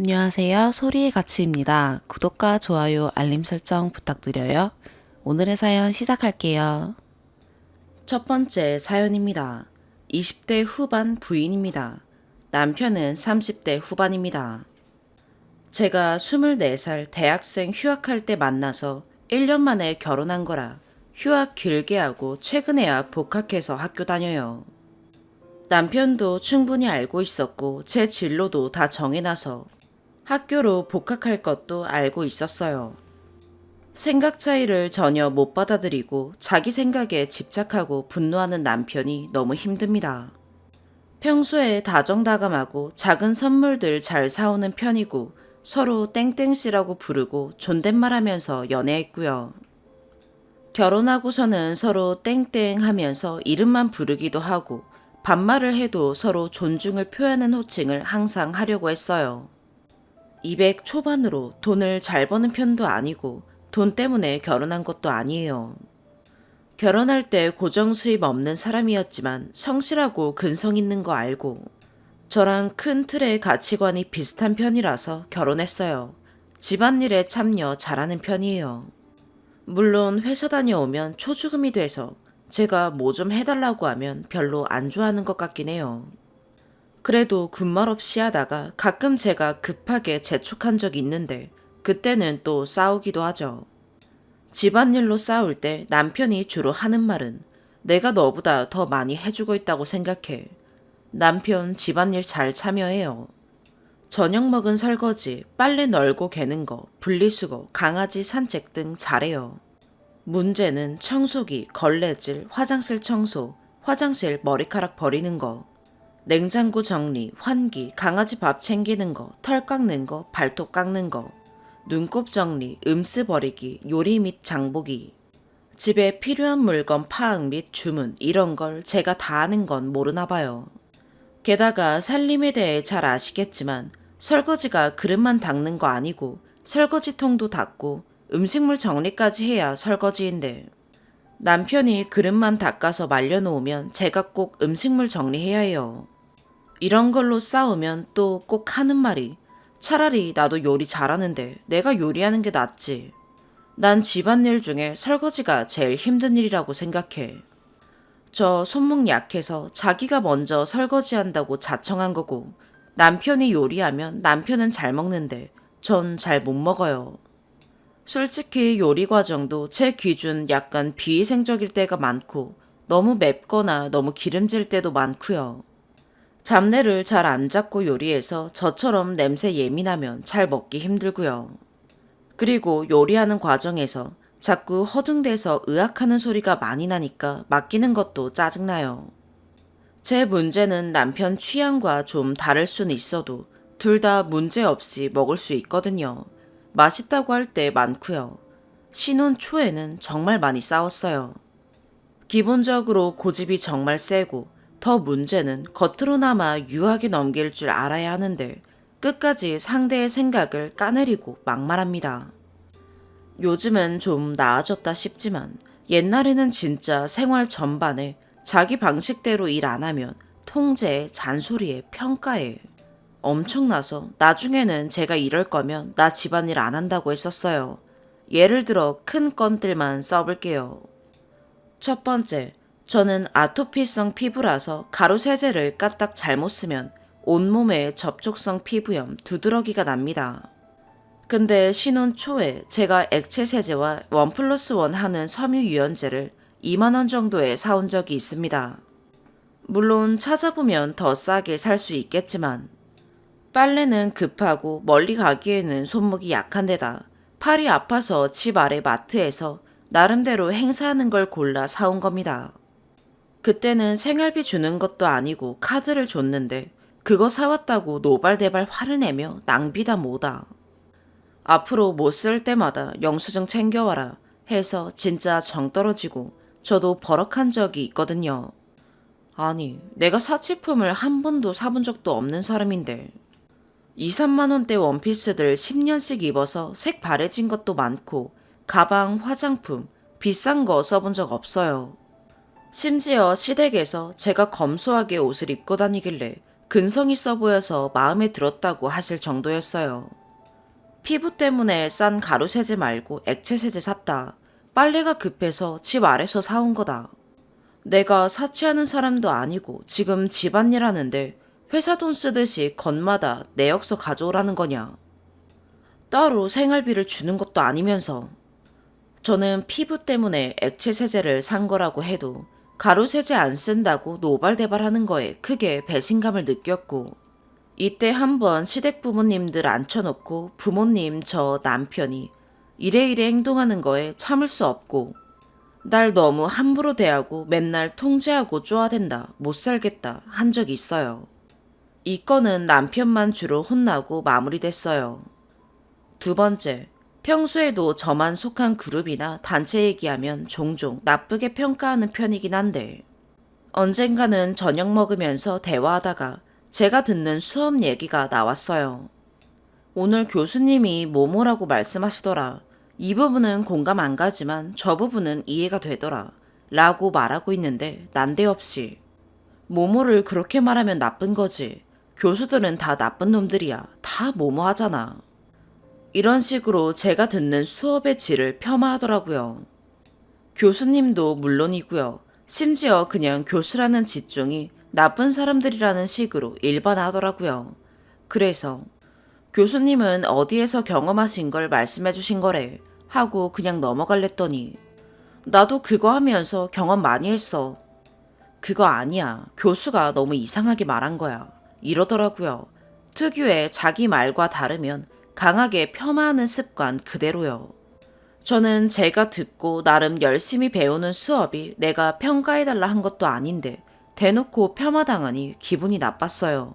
안녕하세요. 소리의 가치입니다. 구독과 좋아요, 알림 설정 부탁드려요. 오늘의 사연 시작할게요. 첫 번째 사연입니다. 20대 후반 부인입니다. 남편은 30대 후반입니다. 제가 24살 대학생 휴학할 때 만나서 1년 만에 결혼한 거라 휴학 길게 하고 최근에야 복학해서 학교 다녀요. 남편도 충분히 알고 있었고 제 진로도 다 정해놔서 학교로 복학할 것도 알고 있었어요. 생각 차이를 전혀 못 받아들이고 자기 생각에 집착하고 분노하는 남편이 너무 힘듭니다. 평소에 다정다감하고 작은 선물들 잘 사오는 편이고 서로 땡땡씨라고 부르고 존댓말하면서 연애했고요. 결혼하고서는 서로 땡땡 하면서 이름만 부르기도 하고 반말을 해도 서로 존중을 표하는 호칭을 항상 하려고 했어요. 200 초반으로 돈을 잘 버는 편도 아니고 돈 때문에 결혼한 것도 아니에요. 결혼할 때 고정 수입 없는 사람이었지만 성실하고 근성 있는 거 알고 저랑 큰 틀의 가치관이 비슷한 편이라서 결혼했어요. 집안일에 참여 잘하는 편이에요. 물론 회사 다녀오면 초주금이 돼서 제가 뭐 좀 해달라고 하면 별로 안 좋아하는 것 같긴 해요. 그래도 군말 없이 하다가 가끔 제가 급하게 재촉한 적이 있는데 그때는 또 싸우기도 하죠. 집안일로 싸울 때 남편이 주로 하는 말은 내가 너보다 더 많이 해주고 있다고 생각해. 남편 집안일 잘 참여해요. 저녁 먹은 설거지, 빨래 널고 개는 거, 분리수거, 강아지 산책 등 잘해요. 문제는 청소기, 걸레질, 화장실 청소, 화장실 머리카락 버리는 거, 냉장고 정리, 환기, 강아지 밥 챙기는 거, 털 깎는 거, 발톱 깎는 거, 눈곱 정리, 음스 버리기, 요리 및 장보기. 집에 필요한 물건 파악 및 주문 이런 걸 제가 다 아는 건 모르나 봐요. 게다가 살림에 대해 잘 아시겠지만 설거지가 그릇만 닦는 거 아니고 설거지통도 닦고 음식물 정리까지 해야 설거지인데 남편이 그릇만 닦아서 말려놓으면 제가 꼭 음식물 정리해야 해요. 이런 걸로 싸우면 또 꼭 하는 말이 차라리 나도 요리 잘하는데 내가 요리하는 게 낫지. 난 집안일 중에 설거지가 제일 힘든 일이라고 생각해. 저 손목 약해서 자기가 먼저 설거지한다고 자청한 거고 남편이 요리하면 남편은 잘 먹는데 전 잘 못 먹어요. 솔직히 요리 과정도 제 기준 약간 비위생적일 때가 많고 너무 맵거나 너무 기름질 때도 많고요. 잡내를 잘 안 잡고 요리해서 저처럼 냄새 예민하면 잘 먹기 힘들고요. 그리고 요리하는 과정에서 자꾸 허둥대서 으악하는 소리가 많이 나니까 맡기는 것도 짜증나요. 제 문제는 남편 취향과 좀 다를 수는 있어도 둘 다 문제 없이 먹을 수 있거든요. 맛있다고 할 때 많고요. 신혼 초에는 정말 많이 싸웠어요. 기본적으로 고집이 정말 세고 더 문제는 겉으로나마 유하게 넘길 줄 알아야 하는데 끝까지 상대의 생각을 까내리고 막말합니다. 요즘은 좀 나아졌다 싶지만 옛날에는 진짜 생활 전반에 자기 방식대로 일 안 하면 통제에 잔소리에 평가에 엄청나서 나중에는 제가 이럴 거면 나 집안일 안 한다고 했었어요. 예를 들어 큰 건들만 써볼게요. 첫 번째, 저는 아토피성 피부라서 가루 세제를 까딱 잘못 쓰면 온몸에 접촉성 피부염 두드러기가 납니다. 근데 신혼 초에 제가 액체 세제와 1+1 하는 섬유 유연제를 2만원 정도에 사온 적이 있습니다. 물론 찾아보면 더 싸게 살 수 있겠지만 빨래는 급하고 멀리 가기에는 손목이 약한 데다 팔이 아파서 집 아래 마트에서 나름대로 행사하는 걸 골라 사온 겁니다. 그때는 생활비 주는 것도 아니고 카드를 줬는데 그거 사왔다고 노발대발 화를 내며 낭비다 뭐다. 앞으로 못 쓸 때마다 영수증 챙겨와라 해서 진짜 정 떨어지고 저도 버럭한 적이 있거든요. 아니, 내가 사치품을 한 번도 사본 적도 없는 사람인데 2, 3만 원대 원피스들 10년씩 입어서 색 바래진 것도 많고 가방, 화장품, 비싼 거 써본 적 없어요. 심지어 시댁에서 제가 검소하게 옷을 입고 다니길래 근성 있어 보여서 마음에 들었다고 하실 정도였어요. 피부 때문에 싼 가루 세제 말고 액체 세제 샀다. 빨래가 급해서 집 아래서 사온 거다. 내가 사치하는 사람도 아니고 지금 집안일 하는데 회사 돈 쓰듯이 건마다 내역서 가져오라는 거냐. 따로 생활비를 주는 것도 아니면서. 저는 피부 때문에 액체 세제를 산 거라고 해도 가루 세제 안 쓴다고 노발대발하는 거에 크게 배신감을 느꼈고, 이때 한번 시댁 부모님들 앉혀놓고 부모님 저 남편이 이래이래 행동하는 거에 참을 수 없고 날 너무 함부로 대하고 맨날 통제하고 쪼아댄다, 못 살겠다 한 적이 있어요. 이 건은 남편만 주로 혼나고 마무리됐어요. 두 번째, 평소에도 저만 속한 그룹이나 단체 얘기하면 종종 나쁘게 평가하는 편이긴 한데, 언젠가는 저녁 먹으면서 대화하다가 제가 듣는 수업 얘기가 나왔어요. 오늘 교수님이 뭐뭐라고 말씀하시더라. 이 부분은 공감 안 가지만 저 부분은 이해가 되더라. 라고 말하고 있는데 난데없이 뭐뭐를 그렇게 말하면 나쁜 거지. 교수들은 다 나쁜 놈들이야. 다 뭐뭐 하잖아. 이런 식으로 제가 듣는 수업의 질을 폄하하더라고요. 교수님도 물론이고요. 심지어 그냥 교수라는 직종이 나쁜 사람들이라는 식으로 일반화하더라고요. 그래서 교수님은 어디에서 경험하신 걸 말씀해 주신 거래 하고 그냥 넘어갈랬더니 나도 그거 하면서 경험 많이 했어. 그거 아니야. 교수가 너무 이상하게 말한 거야. 이러더라고요. 특유의 자기 말과 다르면 강하게 폄하하는 습관 그대로요. 저는 제가 듣고 나름 열심히 배우는 수업이 내가 평가해달라 한 것도 아닌데 대놓고 폄하당하니 기분이 나빴어요.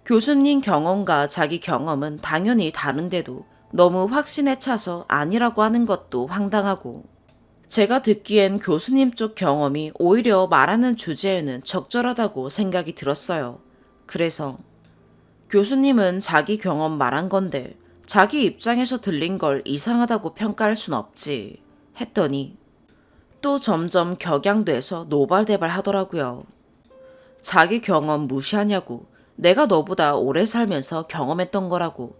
교수님 경험과 자기 경험은 당연히 다른데도 너무 확신에 차서 아니라고 하는 것도 황당하고, 제가 듣기엔 교수님 쪽 경험이 오히려 말하는 주제에는 적절하다고 생각이 들었어요. 그래서 교수님은 자기 경험 말한 건데 자기 입장에서 들린 걸 이상하다고 평가할 순 없지 했더니 또 점점 격양돼서 노발대발 하더라고요. 자기 경험 무시하냐고. 내가 너보다 오래 살면서 경험했던 거라고.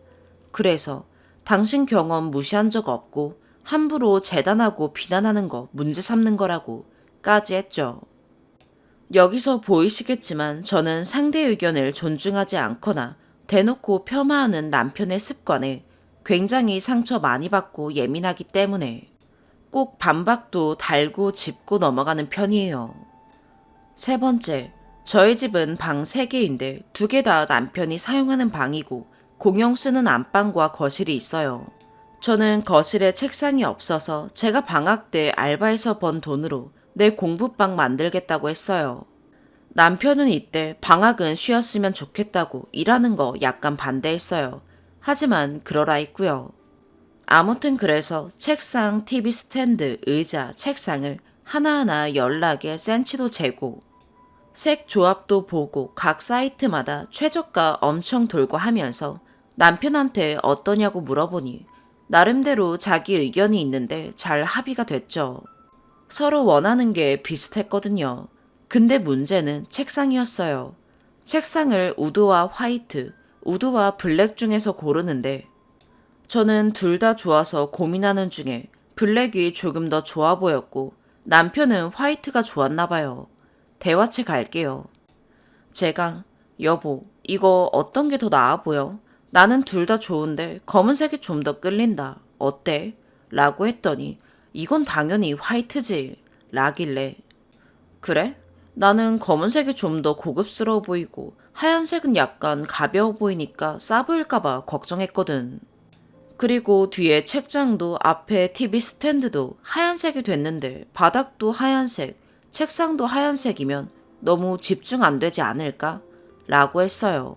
그래서 당신 경험 무시한 적 없고 함부로 재단하고 비난하는 거 문제 삼는 거라고 까지 했죠. 여기서 보이시겠지만 저는 상대 의견을 존중하지 않거나 대놓고 폄하하는 남편의 습관에 굉장히 상처 많이 받고 예민하기 때문에 꼭 반박도 달고 짚고 넘어가는 편이에요. 세 번째, 저희 집은 방 3개인데 2개 다 남편이 사용하는 방이고 공용 쓰는 안방과 거실이 있어요. 저는 거실에 책상이 없어서 제가 방학 때 알바해서 번 돈으로 내 공부방 만들겠다고 했어요. 남편은 이때 방학은 쉬었으면 좋겠다고 일하는 거 약간 반대했어요. 하지만 그러라 했고요. 아무튼 그래서 책상, TV 스탠드, 의자, 책상을 하나하나 연락에 센치도 재고 색 조합도 보고 각 사이트마다 최저가 엄청 돌고 하면서 남편한테 어떠냐고 물어보니 나름대로 자기 의견이 있는데 잘 합의가 됐죠. 서로 원하는 게 비슷했거든요. 근데 문제는 책상이었어요. 책상을 우드와 화이트, 우드와 블랙 중에서 고르는데 저는 둘 다 좋아서 고민하는 중에 블랙이 조금 더 좋아 보였고 남편은 화이트가 좋았나 봐요. 대화체 갈게요. 제가 여보, 이거 어떤 게 더 나아 보여? 나는 둘 다 좋은데 검은색이 좀 더 끌린다. 어때? 라고 했더니 이건 당연히 화이트지. 라길래 그래? 나는 검은색이 좀 더 고급스러워 보이고 하얀색은 약간 가벼워 보이니까 싸 보일까봐 걱정했거든. 그리고 뒤에 책장도 앞에 TV 스탠드도 하얀색이 됐는데 바닥도 하얀색, 책상도 하얀색이면 너무 집중 안 되지 않을까? 라고 했어요.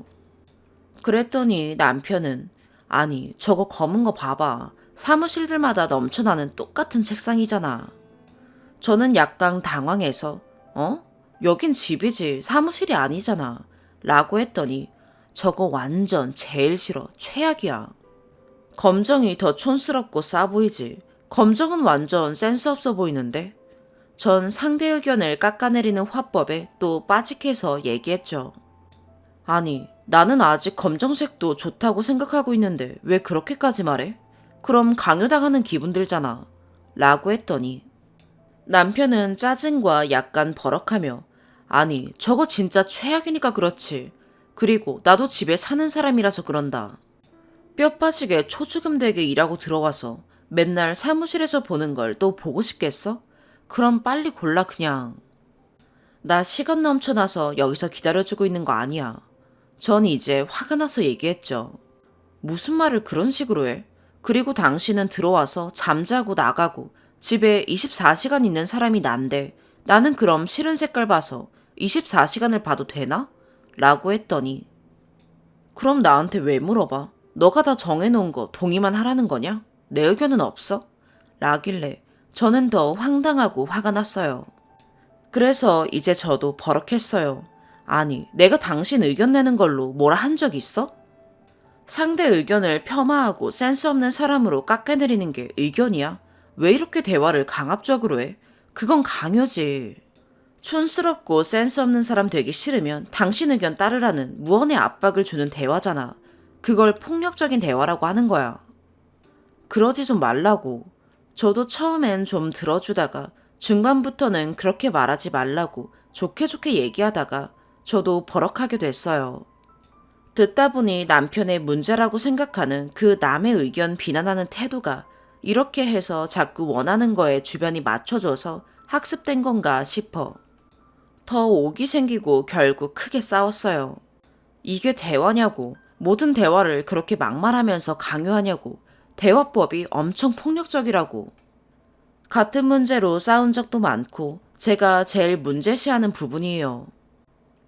그랬더니 남편은 아니 저거 검은 거 봐봐. 사무실들마다 넘쳐나는 똑같은 책상이잖아. 저는 약간 당황해서 여긴 집이지 사무실이 아니잖아. 라고 했더니 저거 완전 제일 싫어. 최악이야. 검정이 더 촌스럽고 싸 보이지. 검정은 완전 센스 없어 보이는데? 전 상대 의견을 깎아내리는 화법에 또 빠직해서 얘기했죠. 아니, 나는 아직 검정색도 좋다고 생각하고 있는데 왜 그렇게까지 말해? 그럼 강요당하는 기분 들잖아. 라고 했더니 남편은 짜증과 약간 버럭하며 아니, 저거 진짜 최악이니까 그렇지. 그리고 나도 집에 사는 사람이라서 그런다. 뼈 빠지게 초주금 되게 일하고 들어와서 맨날 사무실에서 보는 걸 또 보고 싶겠어? 그럼 빨리 골라 그냥. 나 시간 넘쳐나서 여기서 기다려주고 있는 거 아니야. 전 이제 화가 나서 얘기했죠. 무슨 말을 그런 식으로 해? 그리고 당신은 들어와서 잠자고 나가고 집에 24시간 있는 사람이 난데 나는 그럼 싫은 색깔 봐서 24시간을 봐도 되나? 라고 했더니 그럼 나한테 왜 물어봐? 너가 다 정해놓은 거 동의만 하라는 거냐? 내 의견은 없어? 라길래 저는 더 황당하고 화가 났어요. 그래서 이제 저도 버럭했어요. 아니, 내가 당신 의견 내는 걸로 뭐라 한 적 있어? 상대 의견을 폄하하고 센스 없는 사람으로 깎아내리는 게 의견이야? 왜 이렇게 대화를 강압적으로 해? 그건 강요지. 촌스럽고 센스 없는 사람 되기 싫으면 당신 의견 따르라는 무언의 압박을 주는 대화잖아. 그걸 폭력적인 대화라고 하는 거야. 그러지 좀 말라고. 저도 처음엔 좀 들어주다가 중반부터는 그렇게 말하지 말라고 좋게 좋게 얘기하다가 저도 버럭하게 됐어요. 듣다 보니 남편의 문제라고 생각하는 그 남의 의견 비난하는 태도가 이렇게 해서 자꾸 원하는 거에 주변이 맞춰줘서 학습된 건가 싶어. 더 옥이 생기고 결국 크게 싸웠어요. 이게 대화냐고, 모든 대화를 그렇게 막말하면서 강요하냐고, 대화법이 엄청 폭력적이라고. 같은 문제로 싸운 적도 많고 제가 제일 문제시하는 부분이에요.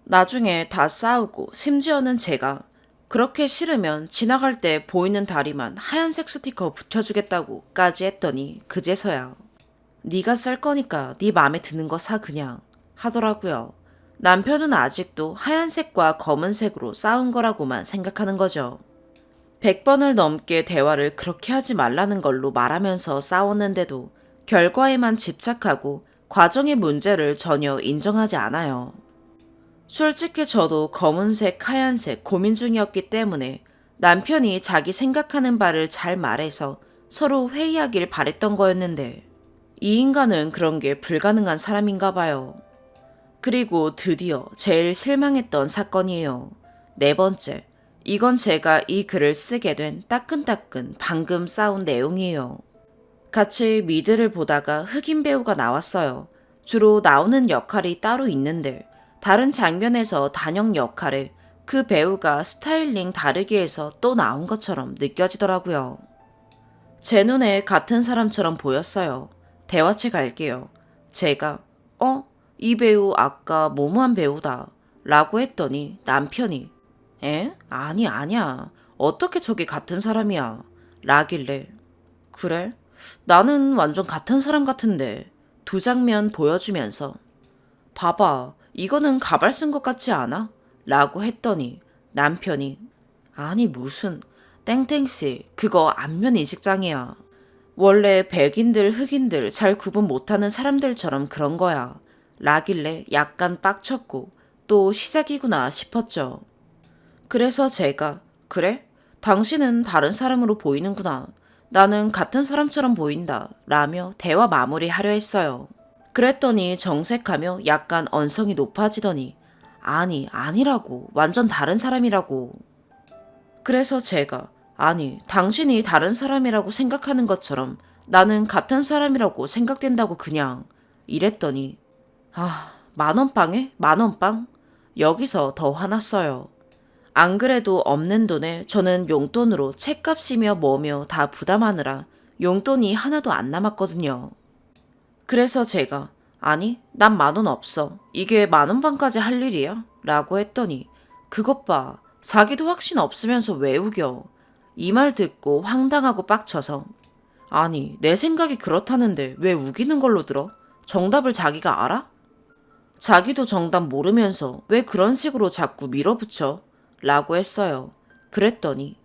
나중에 다 싸우고 심지어는 제가 그렇게 싫으면 지나갈 때 보이는 다리만 하얀색 스티커 붙여주겠다고까지 했더니 그제서야 네가 쓸 거니까 네 맘에 드는 거 사 그냥 하더라고요. 남편은 아직도 하얀색과 검은색으로 싸운 거라고만 생각하는 거죠. 100번을 넘게 대화를 그렇게 하지 말라는 걸로 말하면서 싸웠는데도 결과에만 집착하고 과정의 문제를 전혀 인정하지 않아요. 솔직히 저도 검은색, 하얀색 고민 중이었기 때문에 남편이 자기 생각하는 바를 잘 말해서 서로 회의하길 바랬던 거였는데 이 인간은 그런 게 불가능한 사람인가 봐요. 그리고 드디어 제일 실망했던 사건이에요. 네 번째, 이건 제가 이 글을 쓰게 된 따끈따끈 방금 싸운 내용이에요. 같이 미드를 보다가 흑인 배우가 나왔어요. 주로 나오는 역할이 따로 있는데 다른 장면에서 단역 역할에 그 배우가 스타일링 다르게 해서 또 나온 것처럼 느껴지더라고요. 제 눈에 같은 사람처럼 보였어요. 대화책 갈게요. 제가 이 배우 아까 모모한 배우다 라고 했더니 남편이 에? 아니야. 어떻게 저게 같은 사람이야? 라길래 그래? 나는 완전 같은 사람 같은데 두 장면 보여주면서 봐봐, 이거는 가발 쓴 것 같지 않아? 라고 했더니 남편이 아니 무슨 땡땡씨 그거 안면 이식장이야. 원래 백인들 흑인들 잘 구분 못하는 사람들처럼 그런 거야. 라길래 약간 빡쳤고 또 시작이구나 싶었죠. 그래서 제가 그래? 당신은 다른 사람으로 보이는구나. 나는 같은 사람처럼 보인다. 라며 대화 마무리하려 했어요. 그랬더니 정색하며 약간 언성이 높아지더니 아니라고. 완전 다른 사람이라고. 그래서 제가 아니, 당신이 다른 사람이라고 생각하는 것처럼 나는 같은 사람이라고 생각된다고 그냥 이랬더니 만원빵에 만원빵? 여기서 더 화났어요. 안 그래도 없는 돈에 저는 용돈으로 책값이며 뭐며 다 부담하느라 용돈이 하나도 안 남았거든요. 그래서 제가 아니, 난 10,000원 없어. 이게 만원빵까지 할 일이야? 라고 했더니 그것 봐. 자기도 확신 없으면서 왜 우겨? 이 말 듣고 황당하고 빡쳐서 아니, 내 생각이 그렇다는데 왜 우기는 걸로 들어? 정답을 자기가 알아? 자기도 정답 모르면서 왜 그런 식으로 자꾸 밀어붙여? 라고 했어요. 그랬더니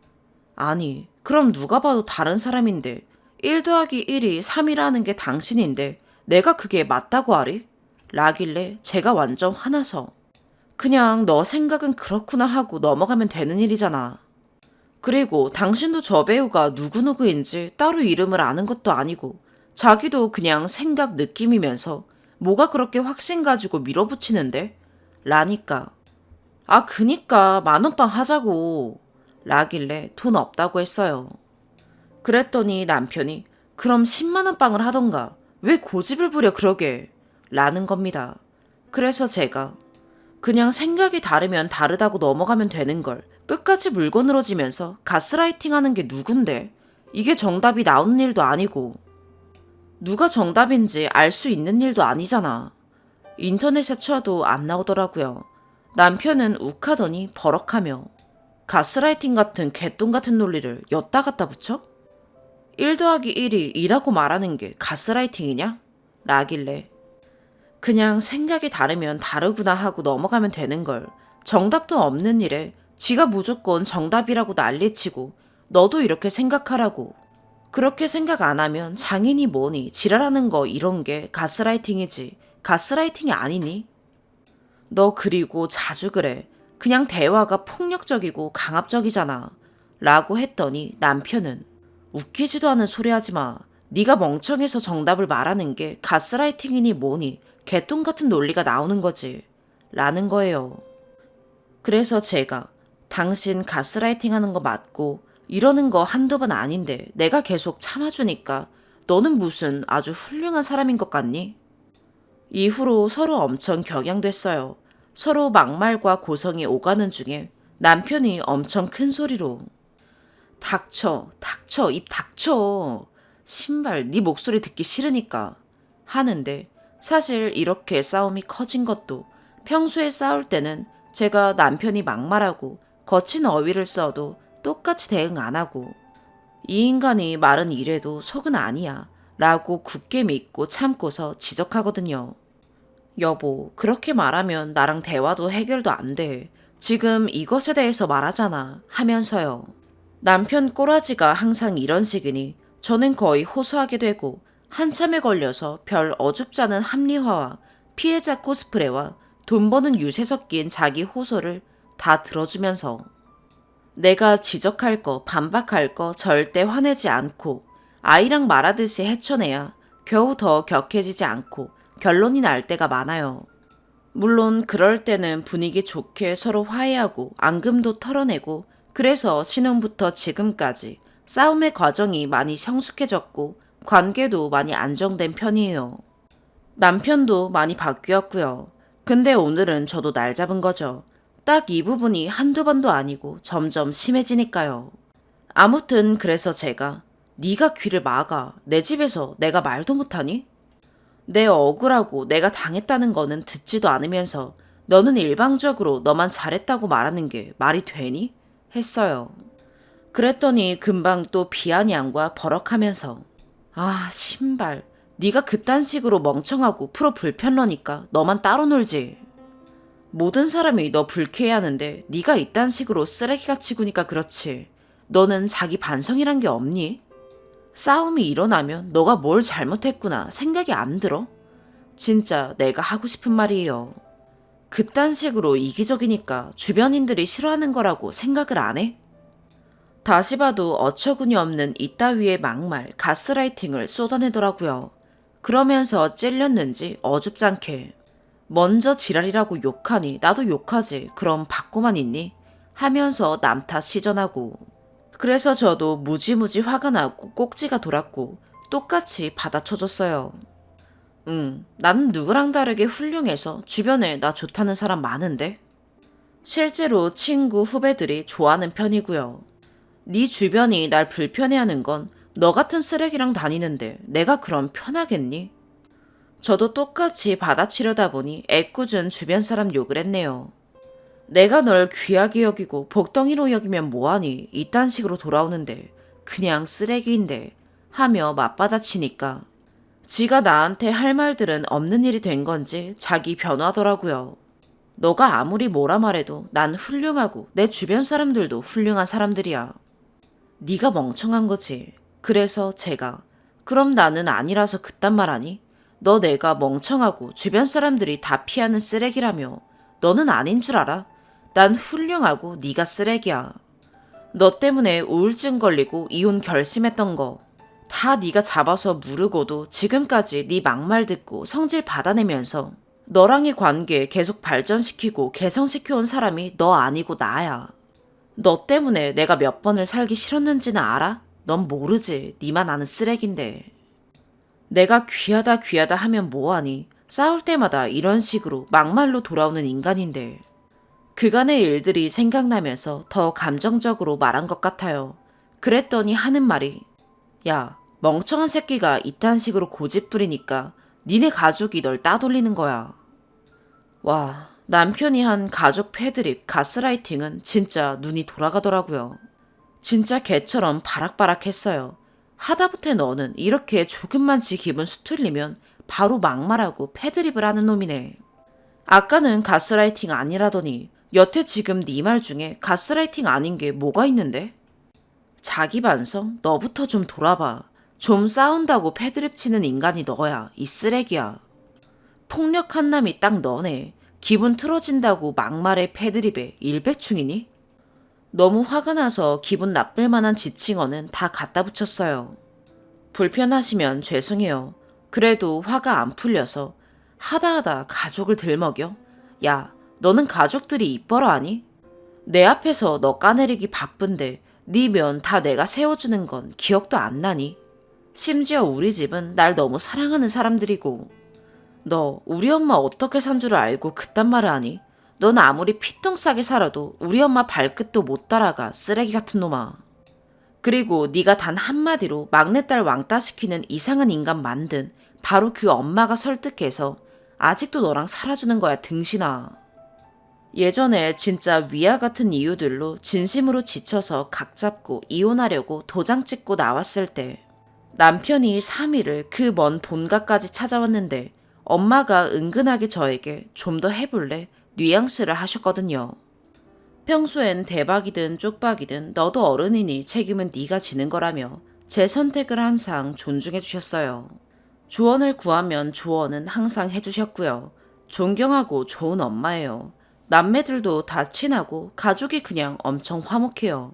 아니, 그럼 누가 봐도 다른 사람인데 1 더하기 1이 3이라는 게 당신인데 내가 그게 맞다고 하리? 라길래 제가 완전 화나서 그냥 너 생각은 그렇구나 하고 넘어가면 되는 일이잖아. 그리고 당신도 저 배우가 누구누구인지 따로 이름을 아는 것도 아니고 자기도 그냥 생각 느낌이면서 뭐가 그렇게 확신 가지고 밀어붙이는데? 라니까. 아, 그니까 만원빵 하자고. 라길래 돈 없다고 했어요. 그랬더니 남편이 그럼 10만원 빵을 하던가 왜 고집을 부려 그러게? 라는 겁니다. 그래서 제가 그냥 생각이 다르면 다르다고 넘어가면 되는 걸 끝까지 물건으로 지면서 가스라이팅 하는 게 누군데? 이게 정답이 나오는 일도 아니고 누가 정답인지 알 수 있는 일도 아니잖아. 인터넷에 쳐도 안 나오더라고요. 남편은 욱하더니 버럭하며 가스라이팅 같은 개똥 같은 논리를 엿다 갖다 붙여? 1 더하기 1이 2라고 말하는 게 가스라이팅이냐? 라길래 그냥 생각이 다르면 다르구나 하고 넘어가면 되는 걸 정답도 없는 일에 지가 무조건 정답이라고 난리치고 너도 이렇게 생각하라고. 그렇게 생각 안 하면 장인이 뭐니 지랄하는 거 이런 게 가스라이팅이지 가스라이팅이 아니니? 너 그리고 자주 그래. 그냥 대화가 폭력적이고 강압적이잖아. 라고 했더니 남편은 웃기지도 않은 소리 하지 마. 네가 멍청해서 정답을 말하는 게 가스라이팅이니 뭐니 개똥 같은 논리가 나오는 거지. 라는 거예요. 그래서 제가 당신 가스라이팅 하는 거 맞고 이러는 거 한두 번 아닌데 내가 계속 참아주니까 너는 무슨 아주 훌륭한 사람인 것 같니? 이후로 서로 엄청 격양됐어요. 서로 막말과 고성이 오가는 중에 남편이 엄청 큰 소리로 닥쳐, 닥쳐, 입 닥쳐. 신발, 네 목소리 듣기 싫으니까. 하는데 사실 이렇게 싸움이 커진 것도 평소에 싸울 때는 제가 남편이 막말하고 거친 어휘를 써도 똑같이 대응 안 하고 이 인간이 말은 이래도 속은 아니야 라고 굳게 믿고 참고서 지적하거든요. 여보, 그렇게 말하면 나랑 대화도 해결도 안 돼. 지금 이것에 대해서 말하잖아 하면서요. 남편 꼬라지가 항상 이런 식이니 저는 거의 호소하게 되고 한참에 걸려서 별 어줍지 않은 합리화와 피해자 코스프레와 돈 버는 유세 섞인 자기 호소를 다 들어주면서 내가 지적할 거, 반박할 거 절대 화내지 않고 아이랑 말하듯이 헤쳐내야 겨우 더 격해지지 않고 결론이 날 때가 많아요. 물론 그럴 때는 분위기 좋게 서로 화해하고 앙금도 털어내고 그래서 신혼부터 지금까지 싸움의 과정이 많이 성숙해졌고 관계도 많이 안정된 편이에요. 남편도 많이 바뀌었고요. 근데 오늘은 저도 날 잡은 거죠. 딱 이 부분이 한두 번도 아니고 점점 심해지니까요. 아무튼 그래서 제가 네가 귀를 막아. 내 집에서 내가 말도 못하니? 내 억울하고 내가 당했다는 거는 듣지도 않으면서 너는 일방적으로 너만 잘했다고 말하는 게 말이 되니? 했어요. 그랬더니 금방 또 비아냥과 버럭하면서 아 신발 네가 그딴 식으로 멍청하고 프로 불편러니까 너만 따로 놀지. 모든 사람이 너 불쾌해하는데 네가 이딴 식으로 쓰레기같이 구니까 그렇지. 너는 자기 반성이란 게 없니? 싸움이 일어나면 너가 뭘 잘못했구나 생각이 안 들어? 진짜 내가 하고 싶은 말이에요. 그딴 식으로 이기적이니까 주변인들이 싫어하는 거라고 생각을 안 해? 다시 봐도 어처구니 없는 이따위의 막말, 가스라이팅을 쏟아내더라고요. 그러면서 찔렸는지 어줍잖게 먼저 지랄이라고 욕하니 나도 욕하지 그럼 받고만 있니? 하면서 남 탓 시전하고 그래서 저도 무지무지 화가 나고 꼭지가 돌았고 똑같이 받아쳐줬어요. 나는 누구랑 다르게 훌륭해서 주변에 나 좋다는 사람 많은데? 실제로 친구, 후배들이 좋아하는 편이고요. 네 주변이 날 불편해하는 건 너 같은 쓰레기랑 다니는데 내가 그럼 편하겠니? 저도 똑같이 받아치려다 보니 애꿎은 주변 사람 욕을 했네요. 내가 널 귀하게 여기고 복덩이로 여기면 뭐하니 이딴 식으로 돌아오는데 그냥 쓰레기인데 하며 맞받아치니까 지가 나한테 할 말들은 없는 일이 된 건지 자기 변화하더라고요. 너가 아무리 뭐라 말해도 난 훌륭하고 내 주변 사람들도 훌륭한 사람들이야. 네가 멍청한 거지. 그래서 제가 그럼 나는 아니라서 그딴 말 하니? 너 내가 멍청하고 주변 사람들이 다 피하는 쓰레기라며 너는 아닌 줄 알아? 난 훌륭하고 네가 쓰레기야. 너 때문에 우울증 걸리고 이혼 결심했던 거 다 네가 잡아서 무르고도 지금까지 네 막말 듣고 성질 받아내면서 너랑의 관계 계속 발전시키고 개성시켜온 사람이 너 아니고 나야. 너 때문에 내가 몇 번을 살기 싫었는지는 알아? 넌 모르지. 네만 아는 쓰레기인데. 내가 귀하다 귀하다 하면 뭐하니? 싸울 때마다 이런 식으로 막말로 돌아오는 인간인데. 그간의 일들이 생각나면서 더 감정적으로 말한 것 같아요. 그랬더니 하는 말이 야, 멍청한 새끼가 이딴 식으로 고집 부리니까 니네 가족이 널 따돌리는 거야. 와, 남편이 한 가족 패드립, 가스라이팅은 진짜 눈이 돌아가더라고요. 진짜 개처럼 바락바락했어요. 하다못해 너는 이렇게 조금만 지 기분 수틀리면 바로 막말하고 패드립을 하는 놈이네. 아까는 가스라이팅 아니라더니 여태 지금 네 말 중에 가스라이팅 아닌 게 뭐가 있는데? 자기 반성? 너부터 좀 돌아봐. 좀 싸운다고 패드립 치는 인간이 너야. 이 쓰레기야. 폭력한 남이 딱 너네. 기분 틀어진다고 막말에 패드립에 일배충이니? 너무 화가 나서 기분 나쁠 만한 지칭어는 다 갖다 붙였어요. 불편하시면 죄송해요. 그래도 화가 안 풀려서 하다하다 가족을 들먹여? 야, 너는 가족들이 이뻐라 하니? 내 앞에서 너 까내리기 바쁜데 네 면 다 내가 세워주는 건 기억도 안 나니? 심지어 우리 집은 날 너무 사랑하는 사람들이고 너 우리 엄마 어떻게 산 줄 알고 그딴 말을 하니? 넌 아무리 피똥 싸게 살아도 우리 엄마 발끝도 못 따라가 쓰레기 같은 놈아. 그리고 네가 단 한마디로 막내딸 왕따시키는 이상한 인간 만든 바로 그 엄마가 설득해서 아직도 너랑 살아주는 거야 등신아. 예전에 진짜 위와 같은 이유들로 진심으로 지쳐서 각 잡고 이혼하려고 도장 찍고 나왔을 때 남편이 3일을 그 먼 본가까지 찾아왔는데 엄마가 은근하게 저에게 좀 더 해볼래? 뉘앙스를 하셨거든요. 평소엔 대박이든 쪽박이든 너도 어른이니 책임은 네가 지는 거라며 제 선택을 항상 존중해 주셨어요. 조언을 구하면 조언은 항상 해주셨고요. 존경하고 좋은 엄마예요. 남매들도 다 친하고 가족이 그냥 엄청 화목해요.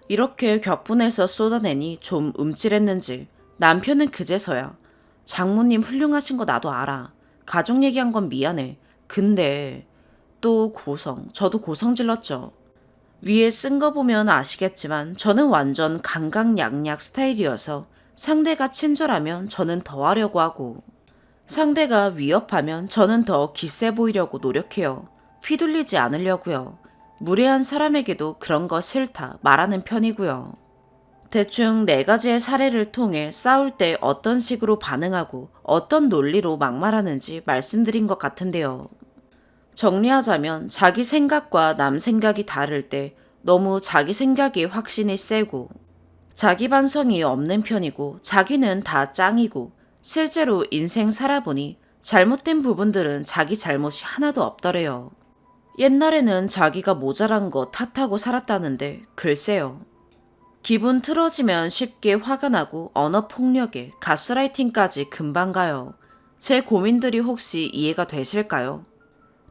이렇게 격분해서 쏟아내니 좀 움찔했는지 남편은 그제서야 장모님 훌륭하신 거 나도 알아. 가족 얘기한 건 미안해. 근데 또 고성, 저도 고성 질렀죠. 위에 쓴 거 보면 아시겠지만 저는 완전 강강약약 스타일이어서 상대가 친절하면 저는 더 하려고 하고 상대가 위협하면 저는 더 기세 보이려고 노력해요. 휘둘리지 않으려고요. 무례한 사람에게도 그런 거 싫다 말하는 편이고요. 대충 4가지의 사례를 통해 싸울 때 어떤 식으로 반응하고 어떤 논리로 막말하는지 말씀드린 것 같은데요. 정리하자면 자기 생각과 남 생각이 다를 때 너무 자기 생각이 확신이 세고 자기 반성이 없는 편이고 자기는 다 짱이고 실제로 인생 살아보니 잘못된 부분들은 자기 잘못이 하나도 없더래요. 옛날에는 자기가 모자란 거 탓하고 살았다는데 글쎄요. 기분 틀어지면 쉽게 화가 나고 언어 폭력에 가스라이팅까지 금방 가요. 제 고민들이 혹시 이해가 되실까요?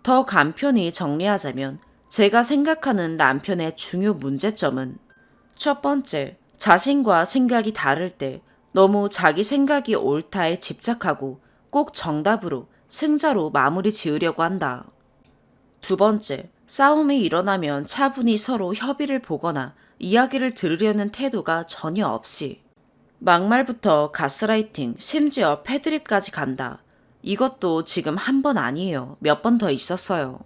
더 간편히 정리하자면 제가 생각하는 남편의 중요 문제점은 첫 번째, 자신과 생각이 다를 때 너무 자기 생각이 옳다에 집착하고 꼭 정답으로 승자로 마무리 지으려고 한다. 두 번째, 싸움이 일어나면 차분히 서로 협의를 보거나 이야기를 들으려는 태도가 전혀 없이 막말부터 가스라이팅, 심지어 패드립까지 간다. 이것도 지금 한 번 아니에요. 몇 번 더 있었어요.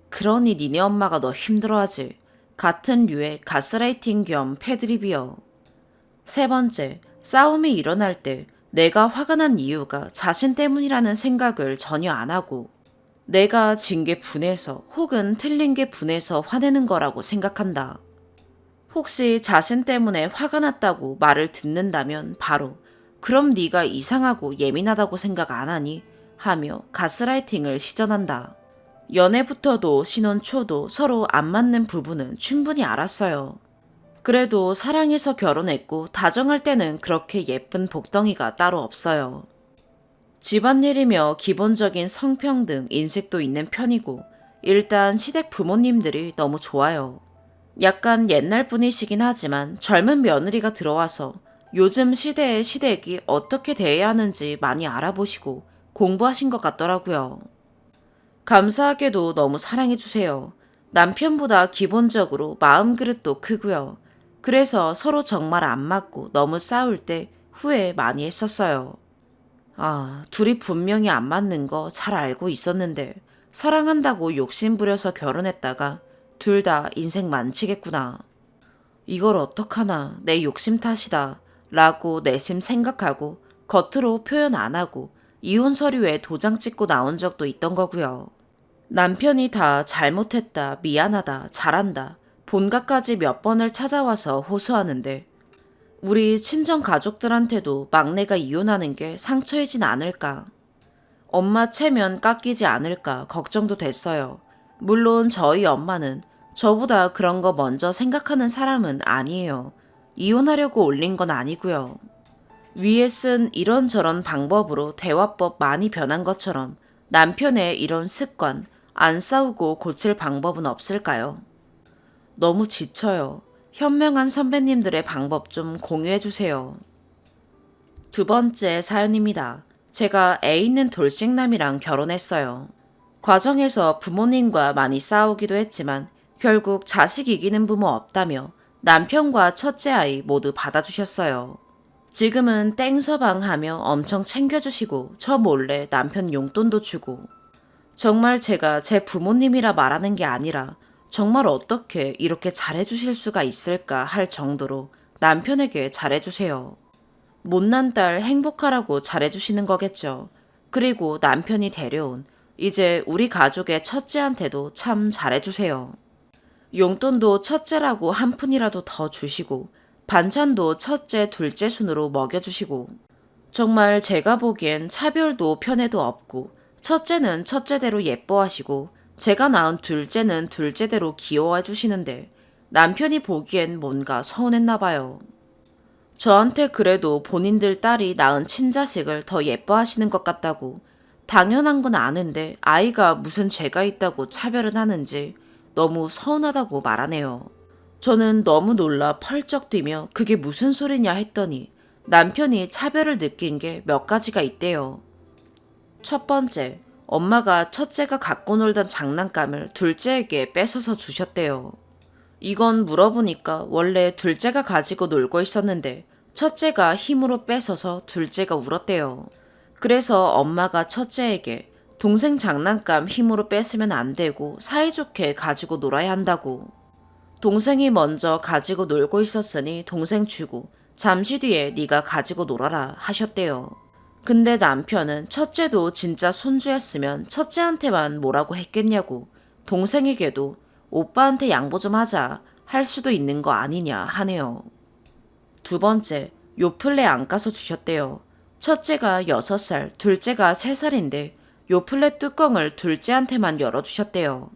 그러니 니네 엄마가 너 힘들어하지. 같은 류의 가스라이팅 겸 패드립이요. 세 번째, 싸움이 일어날 때 내가 화가 난 이유가 자신 때문이라는 생각을 전혀 안 하고 내가 진 게 분해서 혹은 틀린 게 분해서 화내는 거라고 생각한다. 혹시 자신 때문에 화가 났다고 말을 듣는다면 바로 그럼 네가 이상하고 예민하다고 생각 안 하니? 하며 가스라이팅을 시전한다. 연애부터도 신혼 초도 서로 안 맞는 부분은 충분히 알았어요. 그래도 사랑해서 결혼했고 다정할 때는 그렇게 예쁜 복덩이가 따로 없어요. 집안일이며 기본적인 성평등 인식도 있는 편이고 일단 시댁 부모님들이 너무 좋아요. 약간 옛날 분이시긴 하지만 젊은 며느리가 들어와서 요즘 시대의 시댁이 어떻게 대해야 하는지 많이 알아보시고 공부하신 것 같더라고요. 감사하게도 너무 사랑해주세요. 남편보다 기본적으로 마음 그릇도 크고요. 그래서 서로 정말 안 맞고 너무 싸울 때 후회 많이 했었어요. 아, 둘이 분명히 안 맞는 거 잘 알고 있었는데 사랑한다고 욕심부려서 결혼했다가 둘 다 인생 망치겠구나. 이걸 어떡하나 내 욕심 탓이다 라고 내심 생각하고 겉으로 표현 안 하고 이혼 서류에 도장 찍고 나온 적도 있던 거고요. 남편이 다 잘못했다, 미안하다, 잘한다, 본가까지 몇 번을 찾아와서 호소하는데 우리 친정 가족들한테도 막내가 이혼하는 게 상처이진 않을까. 엄마 체면 깎이지 않을까 걱정도 됐어요. 물론 저희 엄마는 저보다 그런 거 먼저 생각하는 사람은 아니에요. 이혼하려고 올린 건 아니고요. 위에 쓴 이런저런 방법으로 대화법 많이 변한 것처럼 남편의 이런 습관, 안 싸우고 고칠 방법은 없을까요? 너무 지쳐요. 현명한 선배님들의 방법 좀 공유해 주세요. 두 번째 사연입니다. 제가 애 있는 돌싱남이랑 결혼했어요. 과정에서 부모님과 많이 싸우기도 했지만 결국 자식 이기는 부모 없다며 남편과 첫째 아이 모두 받아주셨어요. 지금은 땡서방 하며 엄청 챙겨주시고 저 몰래 남편 용돈도 주고 정말 제가 제 부모님이라 말하는 게 아니라 정말 어떻게 이렇게 잘해주실 수가 있을까 할 정도로 남편에게 잘해주세요. 못난 딸 행복하라고 잘해주시는 거겠죠. 그리고 남편이 데려온 이제 우리 가족의 첫째한테도 참 잘해주세요. 용돈도 첫째라고 한 푼이라도 더 주시고 반찬도 첫째, 둘째 순으로 먹여주시고 정말 제가 보기엔 차별도 편애도 없고 첫째는 첫째대로 예뻐하시고 제가 낳은 둘째는 둘째대로 귀여워해 주시는데 남편이 보기엔 뭔가 서운했나 봐요. 저한테 그래도 본인들 딸이 낳은 친자식을 더 예뻐하시는 것 같다고 당연한 건 아는데 아이가 무슨 죄가 있다고 차별은 하는지 너무 서운하다고 말하네요. 저는 너무 놀라 펄쩍 뛰며 그게 무슨 소리냐 했더니 남편이 차별을 느낀 게 몇 가지가 있대요. 첫 번째, 엄마가 첫째가 갖고 놀던 장난감을 둘째에게 뺏어서 주셨대요. 이건 물어보니까 원래 둘째가 가지고 놀고 있었는데 첫째가 힘으로 뺏어서 둘째가 울었대요. 그래서 엄마가 첫째에게 동생 장난감 힘으로 뺏으면 안 되고 사이좋게 가지고 놀아야 한다고. 동생이 먼저 가지고 놀고 있었으니 동생 주고 잠시 뒤에 네가 가지고 놀아라 하셨대요. 근데 남편은 첫째도 진짜 손주였으면 첫째한테만 뭐라고 했겠냐고 동생에게도 오빠한테 양보 좀 하자 할 수도 있는 거 아니냐 하네요. 두 번째, 요플레 안 까서 주셨대요. 첫째가 6살, 둘째가 3살인데 요플레 뚜껑을 둘째한테만 열어주셨대요.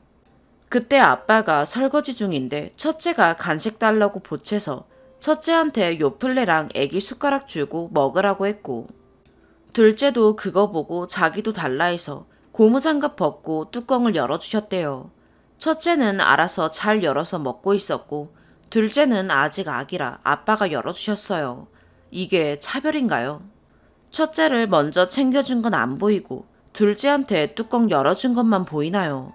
그때 아빠가 설거지 중인데 첫째가 간식 달라고 보채서 첫째한테 요플레랑 애기 숟가락 주고 먹으라고 했고 둘째도 그거 보고 자기도 달라 해서 고무장갑 벗고 뚜껑을 열어주셨대요. 첫째는 알아서 잘 열어서 먹고 있었고 둘째는 아직 아기라 아빠가 열어주셨어요. 이게 차별인가요? 첫째를 먼저 챙겨준 건 안 보이고 둘째한테 뚜껑 열어준 것만 보이나요?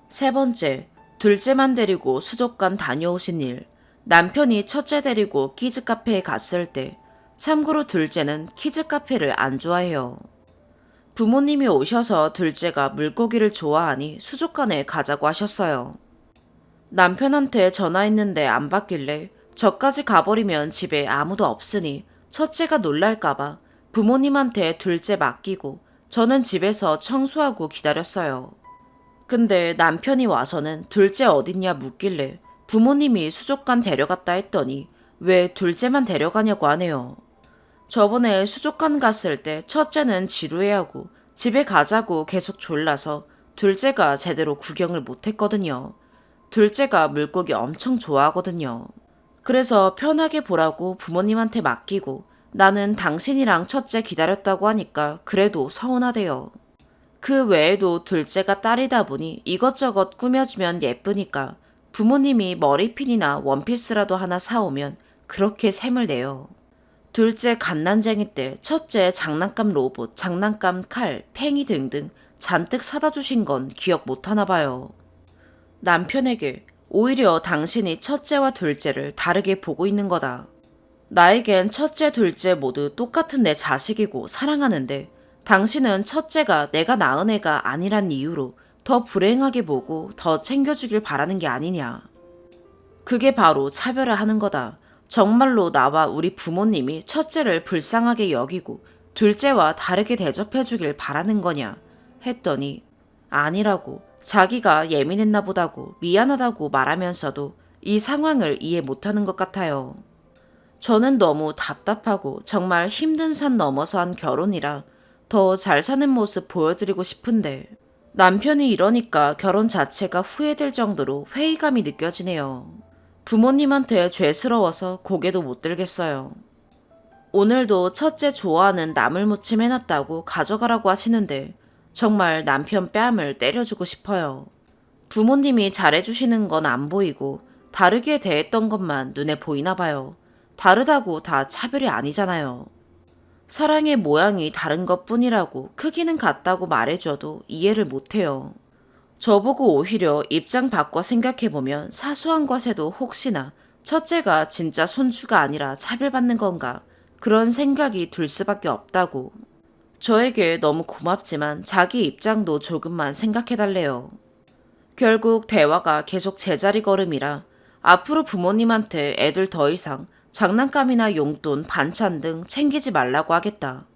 세 번째, 둘째만 데리고 수족관 다녀오신 일. 남편이 첫째 데리고 키즈 카페에 갔을 때 참고로 둘째는 키즈 카페를 안 좋아해요. 부모님이 오셔서 둘째가 물고기를 좋아하니 수족관에 가자고 하셨어요. 남편한테 전화했는데 안 받길래 저까지 가버리면 집에 아무도 없으니 첫째가 놀랄까봐 부모님한테 둘째 맡기고 저는 집에서 청소하고 기다렸어요. 근데 남편이 와서는 둘째 어딨냐 묻길래 부모님이 수족관 데려갔다 했더니 왜 둘째만 데려가냐고 하네요. 저번에 수족관 갔을 때 첫째는 지루해하고 집에 가자고 계속 졸라서 둘째가 제대로 구경을 못했거든요. 둘째가 물고기 엄청 좋아하거든요. 그래서 편하게 보라고 부모님한테 맡기고 나는 당신이랑 첫째 기다렸다고 하니까 그래도 서운하대요. 그 외에도 둘째가 딸이다 보니 이것저것 꾸며주면 예쁘니까 부모님이 머리핀이나 원피스라도 하나 사오면 그렇게 샘을 내요. 둘째 갓난쟁이 때 첫째 장난감 로봇, 장난감 칼, 팽이 등등 잔뜩 사다 주신 건 기억 못하나 봐요. 남편에게 오히려 당신이 첫째와 둘째를 다르게 보고 있는 거다. 나에겐 첫째, 둘째 모두 똑같은 내 자식이고 사랑하는데 당신은 첫째가 내가 낳은 애가 아니란 이유로 더 불행하게 보고 더 챙겨주길 바라는 게 아니냐. 그게 바로 차별화하는 거다. 정말로 나와 우리 부모님이 첫째를 불쌍하게 여기고 둘째와 다르게 대접해주길 바라는 거냐 했더니 아니라고, 자기가 예민했나 보다고 미안하다고 말하면서도 이 상황을 이해 못하는 것 같아요. 저는 너무 답답하고 정말 힘든 산 넘어서 한 결혼이라 더 잘 사는 모습 보여드리고 싶은데 남편이 이러니까 결혼 자체가 후회될 정도로 회의감이 느껴지네요. 부모님한테 죄스러워서 고개도 못 들겠어요. 오늘도 첫째 좋아하는 나물무침 해놨다고 가져가라고 하시는데 정말 남편 뺨을 때려주고 싶어요. 부모님이 잘해주시는 건 안 보이고 다르게 대했던 것만 눈에 보이나 봐요. 다르다고 다 차별이 아니잖아요. 사랑의 모양이 다른 것 뿐이라고 크기는 같다고 말해줘도 이해를 못해요. 저보고 오히려 입장 바꿔 생각해보면 사소한 것에도 혹시나 첫째가 진짜 손주가 아니라 차별받는 건가 그런 생각이 들 수밖에 없다고. 저에게 너무 고맙지만 자기 입장도 조금만 생각해달래요. 결국 대화가 계속 제자리 걸음이라 앞으로 부모님한테 애들 더 이상 장난감이나 용돈, 반찬 등 챙기지 말라고 하겠다.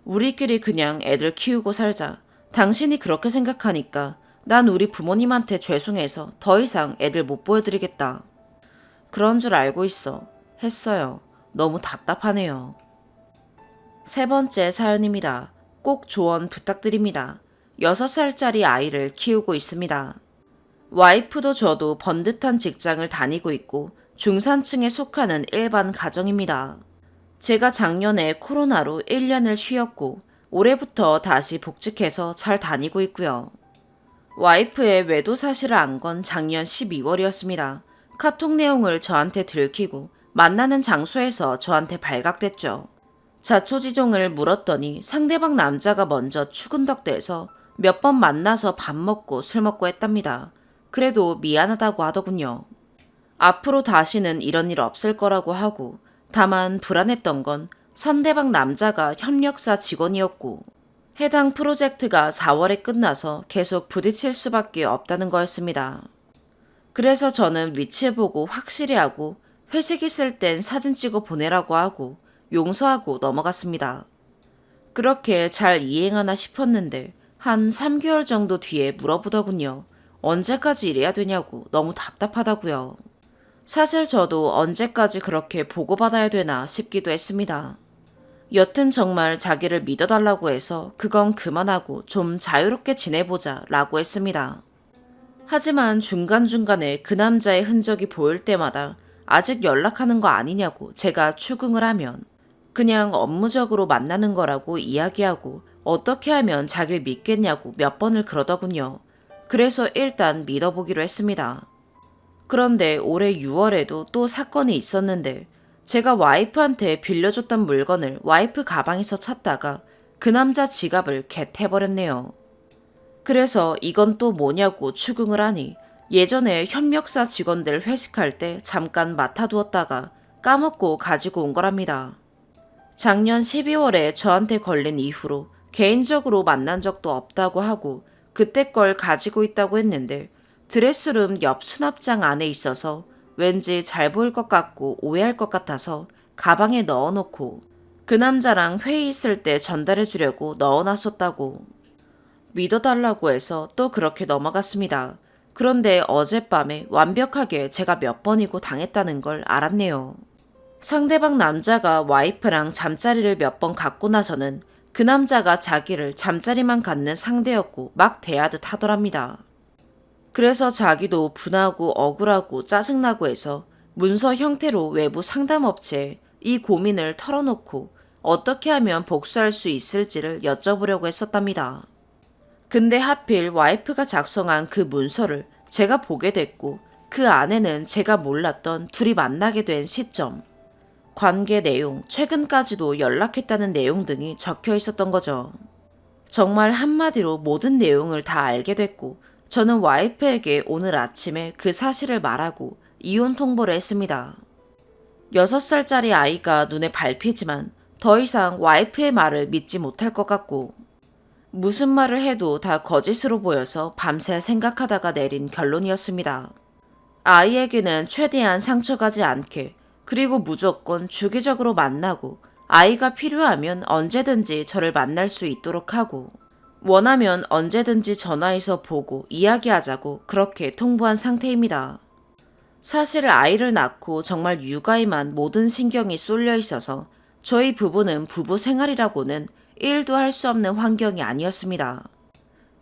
우리끼리 그냥 애들 키우고 살자. 당신이 그렇게 생각하니까 난 우리 부모님한테 죄송해서 더 이상 애들 못 보여드리겠다. 그런 줄 알고 있어. 했어요. 너무 답답하네요. 세 번째 사연입니다. 꼭 조언 부탁드립니다. 6살짜리 아이를 키우고 있습니다. 와이프도 저도 번듯한 직장을 다니고 있고 중산층에 속하는 일반 가정입니다. 제가 작년에 코로나로 1년을 쉬었고 올해부터 다시 복직해서 잘 다니고 있고요. 와이프의 외도 사실을 안 건 작년 12월이었습니다. 카톡 내용을 저한테 들키고 만나는 장소에서 저한테 발각됐죠. 자초지종을 물었더니 상대방 남자가 먼저 추근덕대서 몇 번 만나서 밥 먹고 술 먹고 했답니다. 그래도 미안하다고 하더군요. 앞으로 다시는 이런 일 없을 거라고 하고 다만 불안했던 건 상대방 남자가 협력사 직원이었고 해당 프로젝트가 4월에 끝나서 계속 부딪힐 수밖에 없다는 거였습니다. 그래서 저는 위치 보고 확실히 하고 회식 있을 땐 사진 찍어 보내라고 하고 용서하고 넘어갔습니다. 그렇게 잘 이행하나 싶었는데 한 3개월 정도 뒤에 물어보더군요. 언제까지 이래야 되냐고 너무 답답하다고요. 사실 저도 언제까지 그렇게 보고받아야 되나 싶기도 했습니다. 여튼 정말 자기를 믿어달라고 해서 그건 그만하고 좀 자유롭게 지내보자 라고 했습니다. 하지만 중간중간에 그 남자의 흔적이 보일 때마다 아직 연락하는 거 아니냐고 제가 추궁을 하면 그냥 업무적으로 만나는 거라고 이야기하고 어떻게 하면 자기를 믿겠냐고 몇 번을 그러더군요. 그래서 일단 믿어보기로 했습니다. 그런데 올해 6월에도 또 사건이 있었는데 제가 와이프한테 빌려줬던 물건을 와이프 가방에서 찾다가 그 남자 지갑을 겟해버렸네요. 그래서 이건 또 뭐냐고 추궁을 하니 예전에 협력사 직원들 회식할 때 잠깐 맡아두었다가 까먹고 가지고 온 거랍니다. 작년 12월에 저한테 걸린 이후로 개인적으로 만난 적도 없다고 하고 그때 걸 가지고 있다고 했는데 드레스룸 옆 수납장 안에 있어서 왠지 잘 보일 것 같고 오해할 것 같아서 가방에 넣어놓고 그 남자랑 회의 있을 때 전달해 주려고 넣어놨었다고. 믿어달라고 해서 또 그렇게 넘어갔습니다. 그런데 어젯밤에 완벽하게 제가 몇 번이고 당했다는 걸 알았네요. 상대방 남자가 와이프랑 잠자리를 몇 번 갖고 나서는 그 남자가 자기를 잠자리만 갖는 상대였고 막 대하듯 하더랍니다. 그래서 자기도 분하고 억울하고 짜증나고 해서 문서 형태로 외부 상담업체에 이 고민을 털어놓고 어떻게 하면 복수할 수 있을지를 여쭤보려고 했었답니다. 근데 하필 와이프가 작성한 그 문서를 제가 보게 됐고 그 안에는 제가 몰랐던 둘이 만나게 된 시점, 관계 내용, 최근까지도 연락했다는 내용 등이 적혀 있었던 거죠. 정말 한마디로 모든 내용을 다 알게 됐고 저는 와이프에게 오늘 아침에 그 사실을 말하고 이혼 통보를 했습니다. 6살짜리 아이가 눈에 밟히지만 더 이상 와이프의 말을 믿지 못할 것 같고 무슨 말을 해도 다 거짓으로 보여서 밤새 생각하다가 내린 결론이었습니다. 아이에게는 최대한 상처가지 않게 그리고 무조건 주기적으로 만나고 아이가 필요하면 언제든지 저를 만날 수 있도록 하고 원하면 언제든지 전화해서 보고 이야기하자고 그렇게 통보한 상태입니다. 사실 아이를 낳고 정말 육아에만 모든 신경이 쏠려 있어서 저희 부부는 부부 생활이라고는 1도 할 수 없는 환경이 아니었습니다.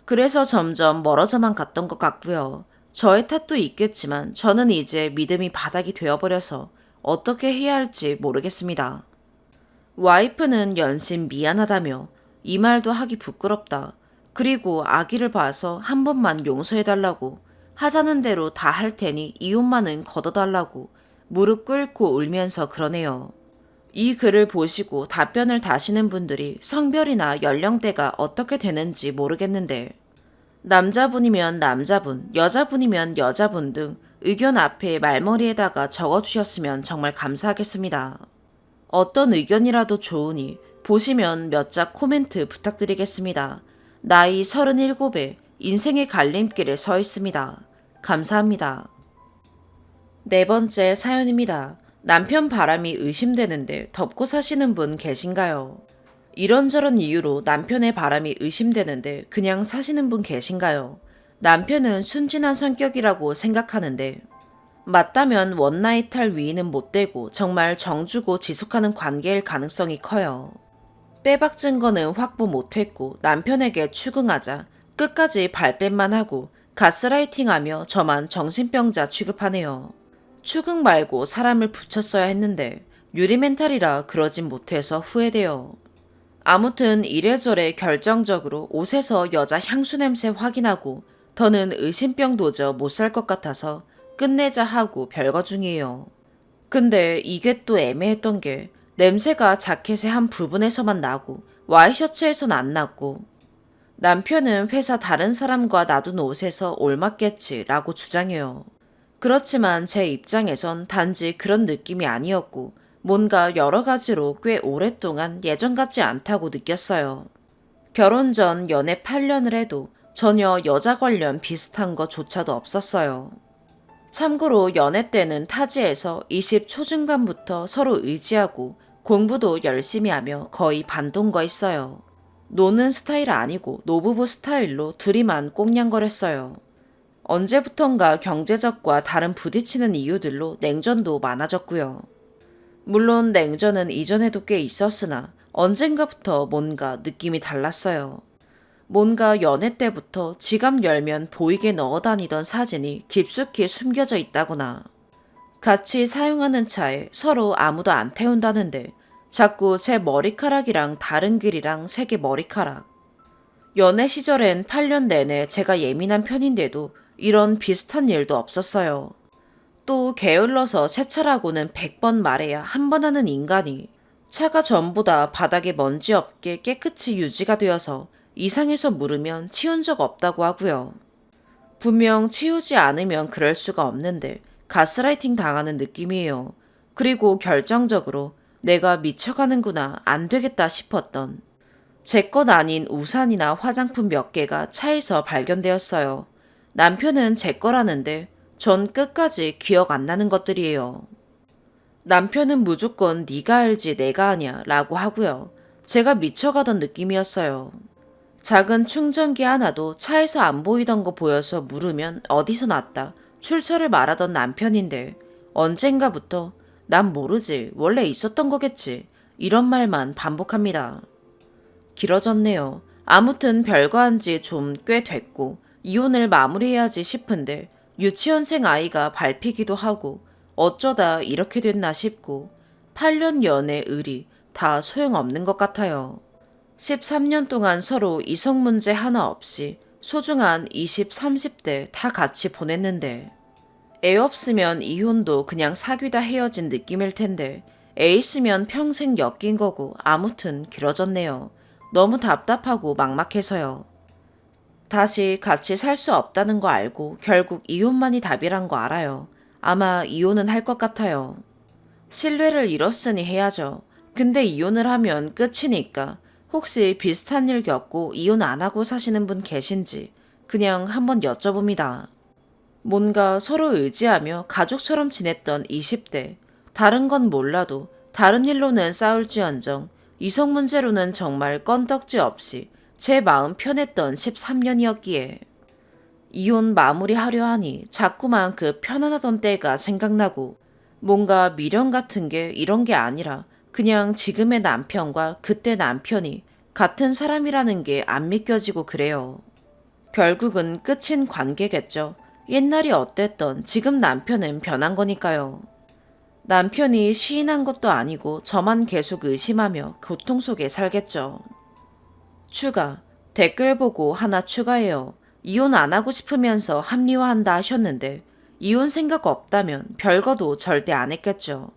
그래서 점점 멀어져만 갔던 것 같고요. 저의 탓도 있겠지만 저는 이제 믿음이 바닥이 되어버려서 어떻게 해야 할지 모르겠습니다. 와이프는 연신 미안하다며 이 말도 하기 부끄럽다. 그리고 아기를 봐서 한 번만 용서해달라고 하자는 대로 다 할 테니 이혼만은 걷어달라고 무릎 꿇고 울면서 그러네요. 이 글을 보시고 답변을 다시는 분들이 성별이나 연령대가 어떻게 되는지 모르겠는데 남자분이면 남자분, 여자분이면 여자분 등 의견 앞에 말머리에다가 적어주셨으면 정말 감사하겠습니다. 어떤 의견이라도 좋으니 보시면 몇 자 코멘트 부탁드리겠습니다. 나이 37에 인생의 갈림길에 서 있습니다. 감사합니다. 네 번째 사연입니다. 남편 바람이 의심되는데 덮고 사시는 분 계신가요? 이런저런 이유로 남편의 바람이 의심되는데 그냥 사시는 분 계신가요? 남편은 순진한 성격이라고 생각하는데 맞다면 원나잇 할 위인은 못 되고 정말 정주고 지속하는 관계일 가능성이 커요. 빼박 증거는 확보 못했고 남편에게 추궁하자 끝까지 발뺌만 하고 가스라이팅하며 저만 정신병자 취급하네요. 추궁 말고 사람을 붙였어야 했는데 유리멘탈이라 그러진 못해서 후회돼요. 아무튼 이래저래 결정적으로 옷에서 여자 향수 냄새 확인하고 더는 의심병 도저 못 살 것 같아서 끝내자 하고 별거 중이에요. 근데 이게 또 애매했던 게 냄새가 자켓의 한 부분에서만 나고 와이셔츠에선 안 났고 남편은 회사 다른 사람과 놔둔 옷에서 옮았겠지라고 주장해요. 그렇지만 제 입장에선 단지 그런 느낌이 아니었고 뭔가 여러 가지로 꽤 오랫동안 예전 같지 않다고 느꼈어요. 결혼 전 연애 8년을 해도 전혀 여자 관련 비슷한 것조차도 없었어요. 참고로 연애 때는 타지에서 20 초중반부터 서로 의지하고 공부도 열심히 하며 거의 반동거 했어요. 노는 스타일 아니고 노부부 스타일로 둘이만 꽁냥거렸어요. 언제부턴가 경제적과 다른 부딪히는 이유들로 냉전도 많아졌고요. 물론 냉전은 이전에도 꽤 있었으나 언젠가부터 뭔가 느낌이 달랐어요. 뭔가 연애 때부터 지갑 열면 보이게 넣어 다니던 사진이 깊숙이 숨겨져 있다거나 같이 사용하는 차에 서로 아무도 안 태운다는데 자꾸 제 머리카락이랑 다른 길이랑 색의 머리카락. 연애 시절엔 8년 내내 제가 예민한 편인데도 이런 비슷한 일도 없었어요. 또 게을러서 세차라고는 100번 말해야 한 번 하는 인간이 차가 전보다 바닥에 먼지 없게 깨끗이 유지가 되어서 이상해서 물으면 치운 적 없다고 하고요. 분명 치우지 않으면 그럴 수가 없는데 가스라이팅 당하는 느낌이에요. 그리고 결정적으로 내가 미쳐가는구나 안 되겠다 싶었던 제 것 아닌 우산이나 화장품 몇 개가 차에서 발견되었어요. 남편은 제 거라는데 전 끝까지 기억 안 나는 것들이에요. 남편은 무조건 네가 알지 내가 아냐 라고 하고요. 제가 미쳐가던 느낌이었어요. 작은 충전기 하나도 차에서 안 보이던 거 보여서 물으면 어디서 났다 출처를 말하던 남편인데 언젠가부터 난 모르지 원래 있었던 거겠지 이런 말만 반복합니다. 길어졌네요. 아무튼 별거 한 지 좀 꽤 됐고 이혼을 마무리해야지 싶은데 유치원생 아이가 밟히기도 하고 어쩌다 이렇게 됐나 싶고 8년 연애 의리 다 소용없는 것 같아요. 13년 동안 서로 이성 문제 하나 없이 소중한 20, 30대 다 같이 보냈는데 애 없으면 이혼도 그냥 사귀다 헤어진 느낌일 텐데 애 있으면 평생 엮인 거고 아무튼 길어졌네요. 너무 답답하고 막막해서요. 다시 같이 살 수 없다는 거 알고 결국 이혼만이 답이란 거 알아요. 아마 이혼은 할 것 같아요. 신뢰를 잃었으니 해야죠. 근데 이혼을 하면 끝이니까 혹시 비슷한 일 겪고 이혼 안 하고 사시는 분 계신지 그냥 한번 여쭤봅니다. 뭔가 서로 의지하며 가족처럼 지냈던 20대. 다른 건 몰라도 다른 일로는 싸울지언정 이성 문제로는 정말 껌덕지 없이 제 마음 편했던 13년이었기에 이혼 마무리하려 하니 자꾸만 그 편안하던 때가 생각나고 뭔가 미련 같은 게 이런 게 아니라 그냥 지금의 남편과 그때 남편이 같은 사람이라는 게 안 믿겨지고 그래요. 결국은 끝인 관계겠죠. 옛날이 어땠던 지금 남편은 변한 거니까요. 남편이 시인한 것도 아니고 저만 계속 의심하며 고통 속에 살겠죠. 추가. 댓글 보고 하나 추가해요. 이혼 안 하고 싶으면서 합리화한다 하셨는데 이혼 생각 없다면 별거도 절대 안 했겠죠.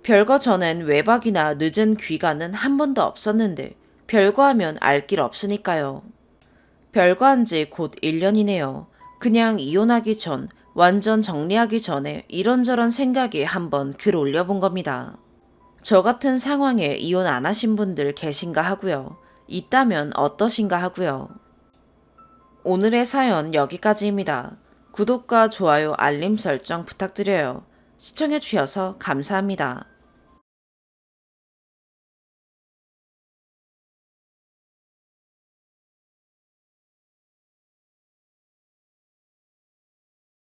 별거 전엔 외박이나 늦은 귀가는 한 번도 없었는데 별거 하면 알 길 없으니까요. 별거 한 지 곧 1년이네요. 그냥 이혼하기 전, 완전 정리하기 전에 이런저런 생각에 한번 글 올려본 겁니다. 저 같은 상황에 이혼 안 하신 분들 계신가 하고요. 있다면 어떠신가 하고요. 오늘의 사연 여기까지입니다. 구독과 좋아요, 알림 설정 부탁드려요. 시청해주셔서 감사합니다.